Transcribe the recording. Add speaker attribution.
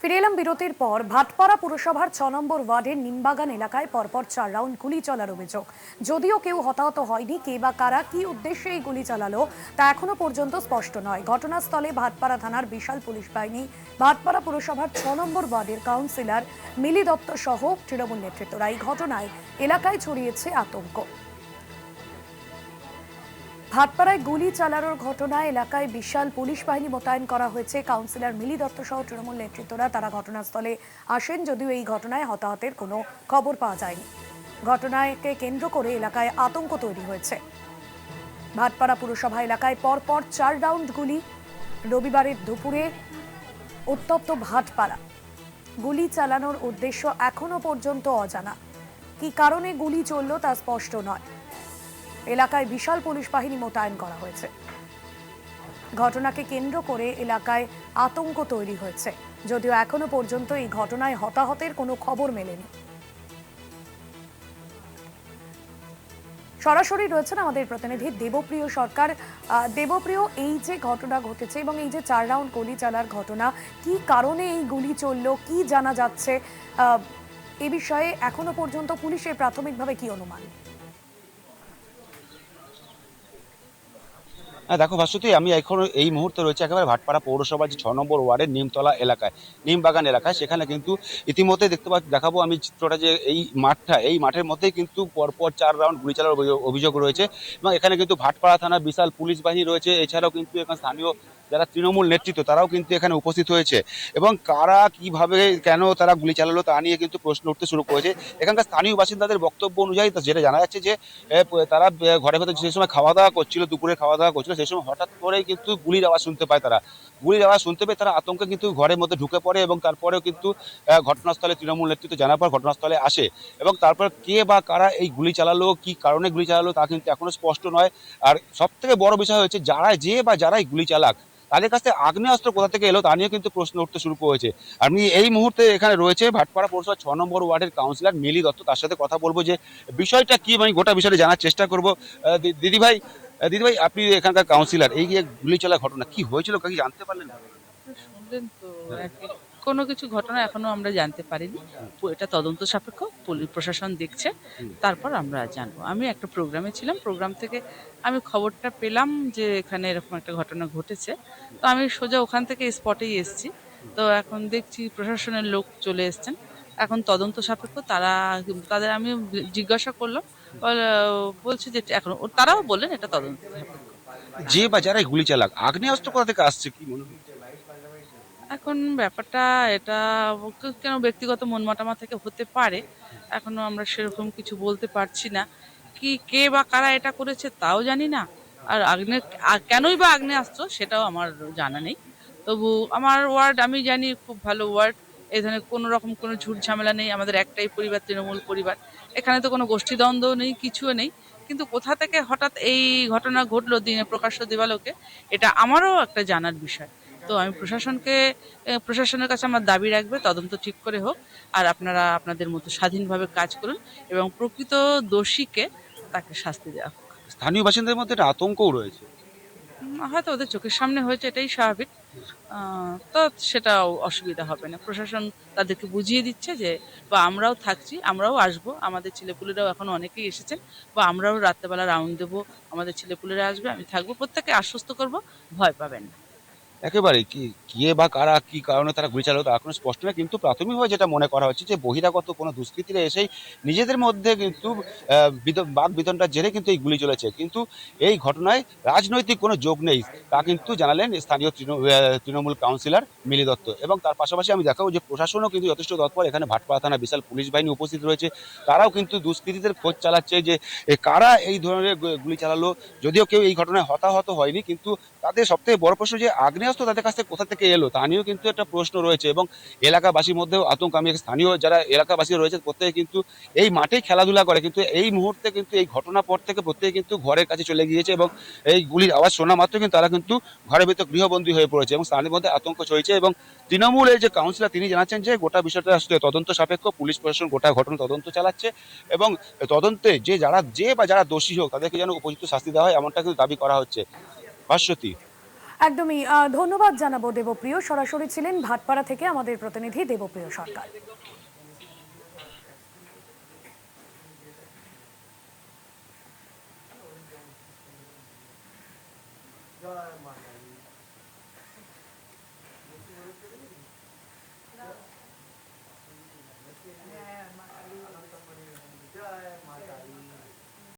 Speaker 1: ফিরে এলাম বিরতির পর। ভাটপাড়া পুরসভার ৬ নম্বর ওয়ার্ডের নিমবাগান এলাকায় পরপর ৪ রাউন্ড গুলি চলার অভিযোগ। যদিও কেউ হতাহত হয়নি, কে বা কারা কি উদ্দেশ্যে এই গুলি চালালো তা এখনো পর্যন্ত স্পষ্ট নয়। ঘটনাস্থলে ভাটপাড়া থানার বিশাল পুলিশ বাহিনী, ভাটপাড়া পুরসভার ৬ নম্বর ওয়ার্ডের কাউন্সিলর মিলি দত্ত সহ তৃণমূল নেতৃত্বরা। এই ঘটনায় এলাকায় ছড়িয়েছে আতঙ্ক। ভাটপাড়ায় গুলি চালানোর ঘটনায় এলাকায় বিশাল পুলিশ বাহিনী মোতায়েন করা হয়েছে। কাউন্সিলর মিলি দত্ত সহ তৃণমূল নেতৃত্বরা তারা ঘটনাস্থলে আসেন, যদিও এই ঘটনায় হতাহতের কোনো খবর পাওয়া যায়নি। ঘটনাকে কেন্দ্র করে এলাকায় আতঙ্ক তৈরি হয়েছে। ভাটপাড়া পুরসভা এলাকায় পরপর ৪ রাউন্ড গুলি। রবিবারের দুপুরে উত্তপ্ত ভাটপাড়া। গুলি চালানোর উদ্দেশ্য এখনো পর্যন্ত অজানা। কি কারণে গুলি চলল তা স্পষ্ট নয়। এলাকায় বিশাল পুলিশ বাহিনী মোতায়েন করা হয়েছে। ঘটনাকে কেন্দ্র করে এলাকায় আতঙ্ক তৈরি হয়েছে, যদিও এখনো পর্যন্ত এই ঘটনায় হতাহতের কোনো খবর মেলেনি। সরাসরি রয়েছেন আমাদের প্রতিনিধি দেবপ্রিয় সরকার। দেবপ্রিয়, এই যে ঘটনা ঘটেছে এবং এই যে ৪ রাউন্ড গুলি চালার ঘটনা, কি কারণে এই গুলি চললো, কি জানা যাচ্ছে এ বিষয়ে এখনো পর্যন্ত পুলিশের প্রাথমিকভাবে কি অনুমান?
Speaker 2: হ্যাঁ দেখো ভাস্বতী, আমি এখন এই মুহূর্তে রয়েছে একেবারে ভাটপাড়া পৌরসভার যে ৬ নম্বর ওয়ার্ডের নিমতলা এলাকায়, নিমবাগান এলাকায়। সেখানে কিন্তু ইতিমধ্যে দেখাবো আমি চিত্রটা, যে এই মাঠের মধ্যেই কিন্তু পরপর ৪ রাউন্ড গুলি চালার অভিযোগ রয়েছে। এবং এখানে কিন্তু ভাটপাড়া থানার বিশাল পুলিশ বাহিনী রয়েছে। এছাড়াও কিন্তু এখানে স্থানীয় যারা তৃণমূল নেতৃত্ব তারাও কিন্তু এখানে উপস্থিত হয়েছে। এবং কারা কিভাবে কেন তারা গুলি চালালো তা নিয়ে কিন্তু প্রশ্ন উঠতে শুরু করেছে। এখানকার স্থানীয় বাসিন্দাদের বক্তব্য অনুযায়ী যেটা জানা যাচ্ছে যে তারা ঘরের ভেতর যে সময় খাওয়া দাওয়া করছিল, দুপুরে খাওয়া দাওয়া করছিল, সেই সময় হঠাৎ করেই কিন্তু গুলির আওয়াজ শুনতে পায়। তারা গুলির আওয়াজ শুনতে পেয়ে তারা আতঙ্কে কিন্তু ঘরের মধ্যে ঢুকে পড়ে এবং তারপরেও কিন্তু ঘটনাস্থলে তৃণমূল নেতৃত্ব জানার পর ঘটনাস্থলে আসে। এবং তারপর কে বা কারা এই গুলি চালালো, কি কারণে গুলি চালালো তা কিন্তু এখনো স্পষ্ট নয়। আর সব থেকে বড় বিষয় হচ্ছে যারাই গুলি চালাক, তাদের কাছে আগ্নেয়াস্ত্র কোথা থেকে এলো তা নিয়ে কিন্তু প্রশ্ন উঠতে শুরু করেছে। আমি এই মুহূর্তে এখানে রয়েছে ভাটপাড়া পৌরসভা ৬ নম্বর ওয়ার্ডের কাউন্সিলর মিলি দত্ত, তার সাথে কথা বলবো যে বিষয়টা কি, মানে গোটা বিষয়টা জানার চেষ্টা করবো। দিদিভাই, দিদিভাই আপনি এখানকার কাউন্সিলর, এই যে গুলি চলার ঘটনা কি হয়েছিল, কি জানতে পারলেন?
Speaker 3: শুনলেন তো কোনো কিছু ঘটনা এখনো আমরা জানতে পারিনি। এটা তদন্ত সাপেক্ষ, পুলিশ প্রশাসন দেখছে, তারপর আমরা জানবো। আমি একটা প্রোগ্রামে ছিলাম, প্রোগ্রাম থেকে আমি খবরটা পেলাম যে এখানে এরকম একটা ঘটনা ঘটেছে। তো আমি সোজা ওখান থেকে স্পটেই এসেছি। তো এখন দেখছি প্রশাসনের লোক চলে এসছেন। এখন তদন্ত সাপেক্ষ তাদের আমি জিজ্ঞাসা করলাম, বলছে যে এখন তারাও বললেন এটা তদন্ত সাপেক্ষ।
Speaker 2: যারাই গুলি চালাক, আগ্নেয়াস্ত্র কোথা থেকে আসছে কি মনে হয়?
Speaker 3: এখন ব্যাপারটা এটা কেন ব্যক্তিগত মন মাতামা থেকে হতে পারে, এখনো আমরা সেরকম কিছু বলতে পারছি না। কে বা কারা এটা করেছে তাও জানি না। আর কেনই বা আগ্নেয়াস্ত্র সেটাও আমার জানা নেই। তবু আমার ওয়ার্ড আমি জানি, খুব ভালো ওয়ার্ড। এই ধরনের কোনো রকম কোনো ঝুট ঝামেলা নেই। আমাদের একটাই পরিবার, তৃণমূল পরিবার। এখানে তো কোনো গোষ্ঠীদ্বন্দ্ব নেই, কিছুও নেই। কিন্তু কোথা থেকে হঠাৎ এই ঘটনা ঘটলো দিনে প্রকাশ্য দিবালোকে, এটা আমারও একটা জানার বিষয়। তো আমি প্রশাসনের কাছে আমার দাবি রাখবে, তদন্ত ঠিক করে হোক। আর আপনারা আপনাদের মতো স্বাধীনভাবে কাজ করুন এবং প্রকৃত দোষীকে তাকে শাস্তি দেওয়া হোক।
Speaker 2: স্থানীয় বাসিন্দাদের মধ্যে একটা আতঙ্কও রয়েছে।
Speaker 3: হয়তো ওদের চোখের সামনে হয়েছে, এটাই স্বাভাবিক। তো সেটাও অসুবিধা হবে না। প্রশাসন তাদেরকে বুঝিয়ে দিচ্ছে যে, বা আমরাও থাকছি, আমরাও আসবো, আমাদের ছেলেপুলেরাও এখন অনেকেই এসেছেন, বা আমরাও রাত্রেবেলা রাউন্ড দেবো, আমাদের ছেলেপুলেরা আসবে, আমি থাকবো, প্রত্যেককে আশ্বস্ত করব, ভয় পাবেন না।
Speaker 2: একেবারে কে বা কারা কি কারণে তারা গুলি চালালো তা এখনো স্পষ্ট নয়, কিন্তু প্রাথমিকভাবে যেটা মনে করা হচ্ছে যে বহিরাগত কোনো দুষ্কৃতীরা এসেই নিজেদের মধ্যে কিন্তু বাক বিতণ্ডার জেরে কিন্তু এই গুলি চলেছে। কিন্তু এই ঘটনায় রাজনৈতিক কোনো যোগ নেই, তা কিন্তু জানালেন স্থানীয় তৃণমূল কাউন্সিলর মিলি দত্ত। এবং তার পাশাপাশি আমি দেখাবো যে প্রশাসনও কিন্তু যথেষ্ট তৎপর। এখানে ভাটপাড়া থানা বিশাল পুলিশ বাহিনী উপস্থিত রয়েছে। তারাও কিন্তু দুষ্কৃতীদের খোঁজ চালাচ্ছে যে কারা এই ধরনের গুলি চালালো। যদিও কেউ এই ঘটনায় হতাহত হয়নি, কিন্তু তাদের সবথেকে বড় প্রশ্ন যে আগ্নেয়াস্ত্র তাদের কাছ থেকে কোথা থেকে এলো তা নিয়েও কিন্তু একটা প্রশ্ন রয়েছে। এবং এলাকাবাসীর মধ্যেও আতঙ্ক। আমি স্থানীয় যারা এলাকাবাসী রয়েছে প্রত্যেকে কিন্তু এই মাঠেই খেলাধুলা করে, কিন্তু এই মুহূর্তে কিন্তু এই ঘটনার পর থেকে প্রত্যেকে কিন্তু ঘরের কাছে চলে গিয়েছে। এবং এই গুলির আওয়াজ শোনা মাত্র কিন্তু তারা কিন্তু ঘরের ভিতর গৃহবন্দী হয়ে পড়েছে এবং স্থানীয় মধ্যে আতঙ্ক ছড়িয়েছে। এবং তৃণমূলের যে কাউন্সিলর তিনি জানাচ্ছেন যে গোটা বিষয়টা আসলে তদন্ত সাপেক্ষ, পুলিশ প্রশাসন গোটা ঘটনা তদন্ত চালাচ্ছে এবং তদন্তে যারা দোষী হোক তাদেরকে যেন উপযুক্ত শাস্তি দেওয়া হয়, এমনটা কিন্তু দাবি করা হচ্ছে। ভাস্বতী।
Speaker 1: একদমই ধন্যবাদ জানাবো দেবপ্রিয়। সরাসরি ছিলেন ভাটপাড়া থেকে আমাদের প্রতিনিধি দেবপ্রিয় সরকার।